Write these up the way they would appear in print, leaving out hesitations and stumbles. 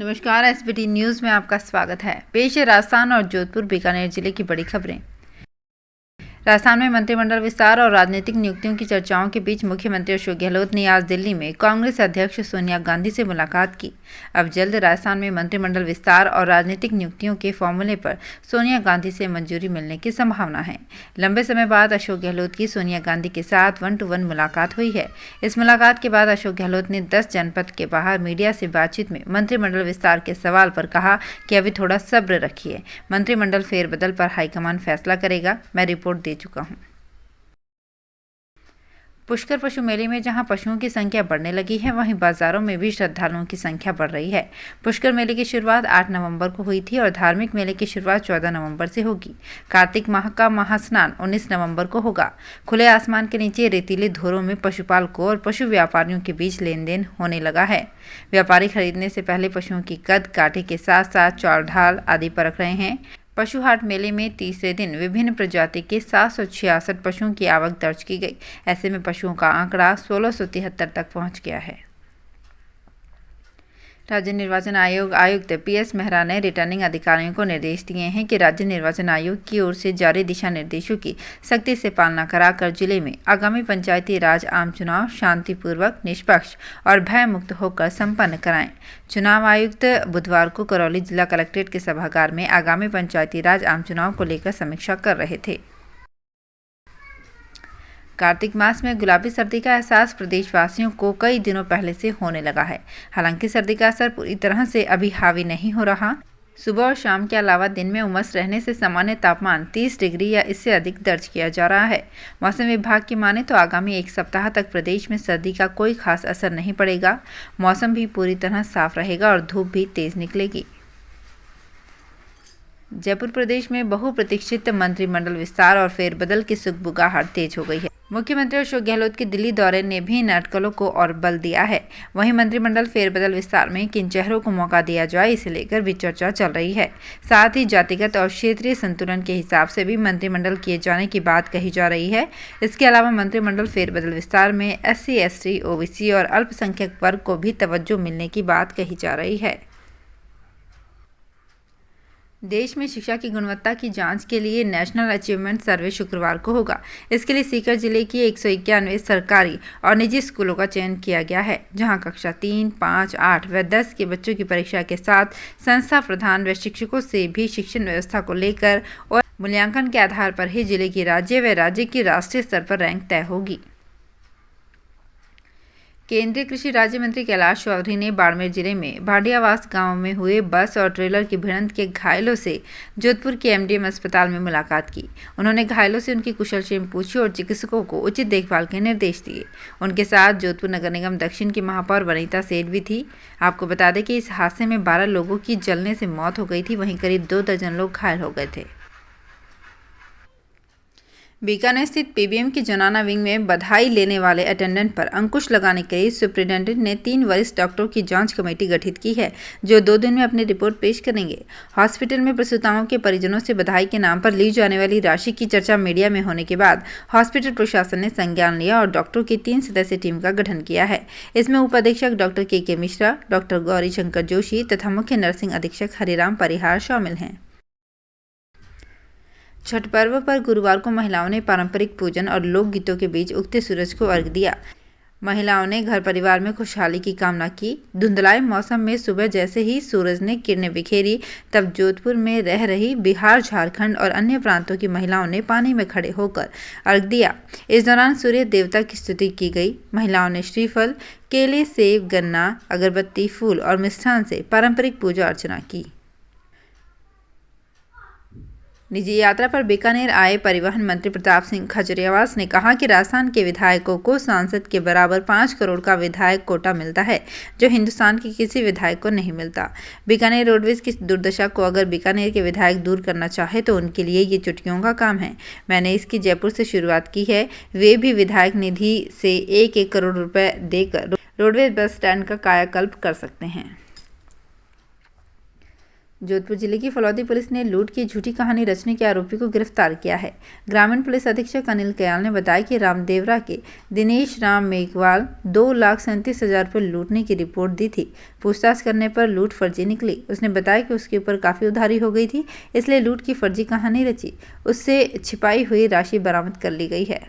नमस्कार। SBT news में आपका स्वागत है। पेश है राजस्थान और जोधपुर बीकानेर जिले की बड़ी खबरें। राजस्थान में मंत्रिमंडल विस्तार और राजनीतिक नियुक्तियों की चर्चाओं के बीच मुख्यमंत्री अशोक गहलोत ने आज दिल्ली में कांग्रेस अध्यक्ष सोनिया गांधी से मुलाकात की। अब जल्द राजस्थान में मंत्रिमंडल विस्तार और राजनीतिक नियुक्तियों के फॉर्मूले पर सोनिया गांधी से मंजूरी मिलने की संभावना है। लंबे समय बाद अशोक गहलोत की सोनिया गांधी के साथ 1-to-1 मुलाकात हुई है। इस मुलाकात के बाद अशोक गहलोत ने 10 जनपद के बाहर मीडिया से बातचीत में मंत्रिमंडल विस्तार के सवाल पर कहा कि अभी थोड़ा सब्र रखिए, मंत्रिमंडल फेरबदल पर हाईकमान फैसला करेगा। मैं रिपोर्ट दे चुका हूं। पुष्कर पशु मेले में जहां पशुओं की संख्या बढ़ने लगी है, वहीं बाजारों में भी श्रद्धालुओं की संख्या बढ़ रही है। पुष्कर मेले की शुरुआत 8 नवंबर को हुई थी और धार्मिक मेले की शुरुआत 14 नवंबर से होगी। कार्तिक माह का महास्नान 19 नवंबर को होगा। खुले आसमान के नीचे रेतीले धोरों में पशुपालकों और पशु व्यापारियों के बीच लेन देन होने लगा है। व्यापारी खरीदने से पहले पशुओं की कद, कांटे के साथ साथ चौड़ ढाल आदि परख रहे हैं। पशु हाट मेले में तीसरे दिन विभिन्न प्रजाति के 766 पशुओं की आवक दर्ज की गई। ऐसे में पशुओं का आंकड़ा 1673 तक पहुंच गया है। राज्य निर्वाचन आयोग आयुक्त पीएस मेहरा ने रिटर्निंग अधिकारियों को निर्देश दिए हैं कि राज्य निर्वाचन आयोग की ओर से जारी दिशा निर्देशों की सख्ती से पालना कराकर जिले में आगामी पंचायती राज आम चुनाव शांतिपूर्वक, निष्पक्ष और भय मुक्त होकर संपन्न कराएं। चुनाव आयुक्त बुधवार को करौली जिला कलेक्ट्रेट के सभागार में आगामी पंचायती राज आम चुनाव को लेकर समीक्षा कर रहे थे। कार्तिक मास में गुलाबी सर्दी का एहसास प्रदेशवासियों को कई दिनों पहले से होने लगा है। हालांकि सर्दी का असर पूरी तरह से अभी हावी नहीं हो रहा। सुबह और शाम के अलावा दिन में उमस रहने से सामान्य तापमान 30 डिग्री या इससे अधिक दर्ज किया जा रहा है। मौसम विभाग की माने तो आगामी एक सप्ताह तक प्रदेश में सर्दी का कोई खास असर नहीं पड़ेगा। मौसम भी पूरी तरह साफ रहेगा और धूप भी तेज निकलेगी। जयपुर प्रदेश में बहुप्रतीक्षित मंत्रिमंडल विस्तार और फेरबदल की सुगबुगाहट तेज हो गई है। मुख्यमंत्री अशोक गहलोत के दिल्ली दौरे ने भी इन अटकलों को और बल दिया है। वहीं मंत्रिमंडल फेरबदल विस्तार में किन चेहरों को मौका दिया जाए, इसे लेकर भी चर्चा चल रही है। साथ ही जातिगत और क्षेत्रीय संतुलन के हिसाब से भी मंत्रिमंडल किए जाने की बात कही जा रही है। इसके अलावा मंत्रिमंडल फेरबदल विस्तार में SC, ST, OBC और अल्पसंख्यक वर्ग को भी तवज्जो मिलने की बात कही जा रही है। देश में शिक्षा की गुणवत्ता की जांच के लिए नेशनल अचीवमेंट सर्वे शुक्रवार को होगा। इसके लिए सीकर जिले की 191 सरकारी और निजी स्कूलों का चयन किया गया है, जहां कक्षा 3, 5, 8 व 10 के बच्चों की परीक्षा के साथ संस्था प्रधान व शिक्षकों से भी शिक्षण व्यवस्था को लेकर और मूल्यांकन के आधार पर ही जिले की राज्य व राज्य की राष्ट्रीय स्तर पर रैंक तय होगी। केंद्रीय कृषि राज्य मंत्री कैलाश चौधरी ने बाड़मेर जिले में भाडियावास गांव में हुए बस और ट्रेलर की भिड़ंत के घायलों से जोधपुर के MDM अस्पताल में मुलाकात की। उन्होंने घायलों से उनकी कुशलक्षेम पूछी और चिकित्सकों को उचित देखभाल के निर्देश दिए। उनके साथ जोधपुर नगर निगम दक्षिण की महापौर वनिता सेठ भी थी। आपको बता दें कि इस हादसे में 12 लोगों की जलने से मौत हो गई थी, वहीं करीब 2 दर्जन लोग घायल हो गए थे। बीकानेर स्थित PBM की जनाना विंग में बधाई लेने वाले अटेंडेंट पर अंकुश लगाने के लिए सुप्रिंटेंडेंट ने 3 वरिष्ठ डॉक्टरों की जांच कमेटी गठित की है, जो 2 दिन में अपनी रिपोर्ट पेश करेंगे। हॉस्पिटल में प्रसूताओं के परिजनों से बधाई के नाम पर ली जाने वाली राशि की चर्चा मीडिया में होने के बाद हॉस्पिटल प्रशासन ने संज्ञान लिया और डॉक्टरों की 3 सदस्यीय टीम का गठन किया है। इसमें उप अधीक्षक doctor KK Mishra, doctor Gauri Shankar Joshi तथा मुख्य नर्सिंग अधीक्षक हरिराम परिहार शामिल हैं। छठ पर्व पर गुरुवार को महिलाओं ने पारंपरिक पूजन और लोकगीतों के बीच उगते सूरज को अर्घ्य दिया। महिलाओं ने घर परिवार में खुशहाली की कामना की। धुंधलाए मौसम में सुबह जैसे ही सूरज ने किरणें बिखेरी, तब जोधपुर में रह रही बिहार, झारखंड और अन्य प्रांतों की महिलाओं ने पानी में खड़े होकर अर्घ्य दिया। इस दौरान सूर्य देवता की स्तुति की गई। महिलाओं ने श्रीफल, केले, सेब, गन्ना, अगरबत्ती, फूल और मिष्ठान से पारंपरिक पूजा अर्चना की। निजी यात्रा पर बीकानेर आए परिवहन मंत्री प्रताप सिंह खाचरियावास ने कहा कि राजस्थान के विधायकों को सांसद के बराबर 5 करोड़ का विधायक कोटा मिलता है, जो हिंदुस्तान के किसी विधायक को नहीं मिलता। बीकानेर रोडवेज की दुर्दशा को अगर बीकानेर के विधायक दूर करना चाहे तो उनके लिए ये चुटकियों का काम है। मैंने इसकी जयपुर से शुरुआत की है। वे भी विधायक निधि से 1-1 करोड़ रुपए देकर रोडवेज बस स्टैंड का कायाकल्प कर सकते हैं। जोधपुर जिले की फलौदी पुलिस ने लूट की झूठी कहानी रचने के आरोपी को गिरफ्तार किया है। ग्रामीण पुलिस अधीक्षक अनिल कयाल ने बताया कि रामदेवरा के दिनेश राम मेघवाल 2,37,000 रुपये लूटने की रिपोर्ट दी थी। पूछताछ करने पर लूट फर्जी निकली। उसने बताया कि उसके ऊपर काफ़ी उधारी हो गई थी, इसलिए लूट की फर्जी कहानी रची। उससे छिपाई हुई राशि बरामद कर ली गई है।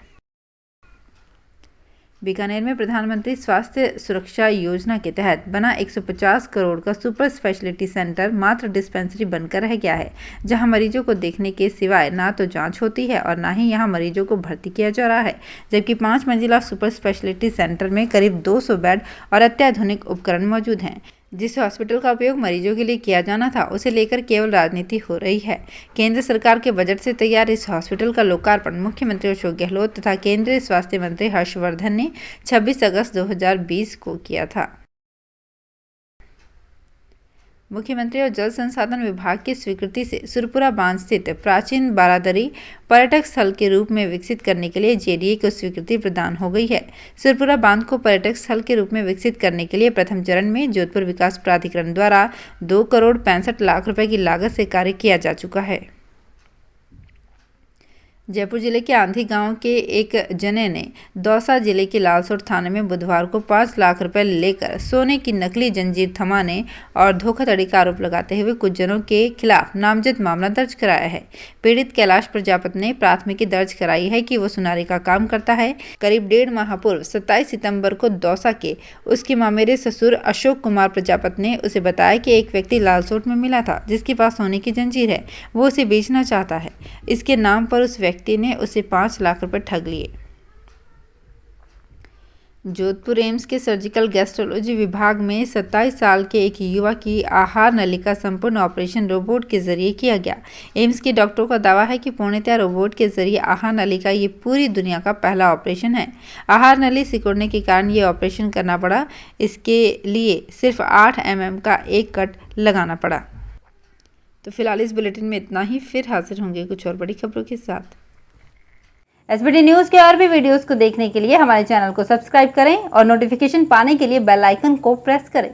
बीकानेर में प्रधानमंत्री स्वास्थ्य सुरक्षा योजना के तहत बना 150 करोड़ का सुपर स्पेशलिटी सेंटर मात्र डिस्पेंसरी बनकर रह गया है, जहां मरीजों को देखने के सिवाय ना तो जांच होती है और ना ही यहां मरीजों को भर्ती किया जा रहा है। जबकि 5 मंजिला सुपर स्पेशलिटी सेंटर में करीब 200 बेड और अत्याधुनिक उपकरण मौजूद हैं। जिस हॉस्पिटल का उपयोग मरीजों के लिए किया जाना था, उसे लेकर केवल राजनीति हो रही है। केंद्र सरकार के बजट से तैयार इस हॉस्पिटल का लोकार्पण मुख्यमंत्री अशोक गहलोत तथा केंद्रीय स्वास्थ्य मंत्री हर्षवर्धन ने 26 अगस्त 2020 को किया था। मुख्यमंत्री और जल संसाधन विभाग की स्वीकृति से सुरपुरा बांध स्थित प्राचीन बारादरी पर्यटक स्थल के रूप में विकसित करने के लिए जेडीए को स्वीकृति प्रदान हो गई है। सुरपुरा बांध को पर्यटक स्थल के रूप में विकसित करने के लिए प्रथम चरण में जोधपुर विकास प्राधिकरण द्वारा 2 करोड़ 65 लाख रुपए की लागत से कार्य किया जा चुका है। जयपुर जिले के आंधी गांव के एक जने ने दौसा जिले के लालसोट थाने में बुधवार को 5 लाख रुपए लेकर सोने की नकली जंजीर थमाने और धोखाधड़ी का आरोप लगाते हुए कुछ जनों के खिलाफ नामजद मामला दर्ज कराया है। पीड़ित कैलाश प्रजापति ने प्राथमिकी दर्ज कराई है कि वो सुनारी का काम करता है। करीब 1.5 माह पूर्व 27 सितंबर को दौसा के उसके मामेरे ससुर अशोक कुमार प्रजापति ने उसे बताया कि एक व्यक्ति लालसोट में मिला था जिसके पास सोने की जंजीर है, वो उसे बेचना चाहता है। इसके नाम पर उस व्यक्ति ने उसे 5 लाख रुपए ठग लिए। जोधपुर एम्स के सर्जिकल गैस्ट्रोलॉजी विभाग में 27 साल के एक युवक की आहार नलिका संपूर्ण ऑपरेशन रोबोट के जरिए किया गया। एम्स के डॉक्टरों का दावा है कि पूर्णतः रोबोट के जरिए आहार नलिका ये पूरी दुनिया का पहला ऑपरेशन है। आहार नली सिकुड़ने के कारण ये ऑपरेशन करना पड़ा। इसके लिए सिर्फ 8 mm का एक कट लगाना पड़ा। तो फिलहाल इस बुलेटिन में इतना ही। फिर हाजिर होंगे कुछ और बड़ी खबरों के साथ। एसबीटी न्यूज़ के और भी वीडियोस को देखने के लिए हमारे चैनल को सब्सक्राइब करें और नोटिफिकेशन पाने के लिए बेल आइकन को प्रेस करें।